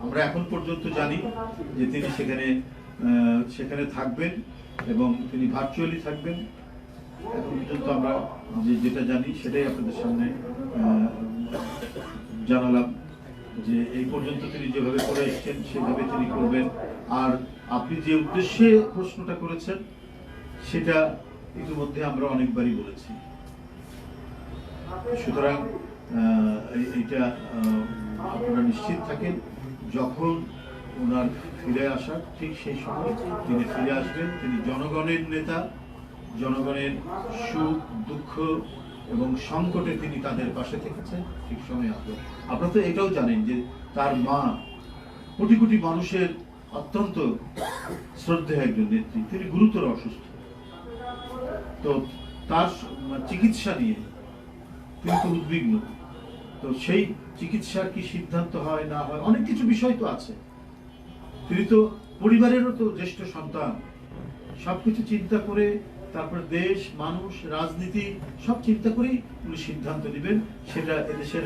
আমরা এখন পর্যন্ত জানি যে তিনি সেখানে থাকবেন এবং তিনি ভার্চুয়ালি থাকবেন। এখন পর্যন্ত আমরা যেটা জানি সেটাই আপনাদের সামনে জানালাম, যে এই পর্যন্ত তিনি যেভাবে করে এসেছেন সেভাবে তিনি করবেন। আর আপনি যে উদ্দেশ্যে প্রশ্নটা করেছেন সেটা ইতিমধ্যে আমরা অনেকবারই বলেছি। সুতরাং এইটা আপনারা নিশ্চিত থাকেন, যখন ওনার ফিরে আসার ঠিক সেই সময় তিনি ফিরে আসবেন। তিনি জনগণের নেতা, জনগণের সুখ দুঃখ এবং সংকটে তিনি তাদের পাশে থেকেছেন, ঠিক সময় আসবেন। আপনারা তো এটাও জানেন যে তার মা কোটি কোটি মানুষের অত্যন্ত শ্রদ্ধেয় একজন নেত্রী, তিনি গুরুতর অসুস্থ। তো তার চিকিৎসা নিয়ে তিনি তো উদ্বিগ্ন। তো সেই চিকিৎসার কি সিদ্ধান্ত হয় না হয়, অনেক কিছু বিষয় তো আছে। তিনি তো পরিবারেরও তো জ্যেষ্ঠ সন্তান, সবকিছু চিন্তা করে তারপর দেশ, মানুষ, রাজনীতি সব চিন্তা করেই উনি সিদ্ধান্ত নেবেন। সেটা এদেশের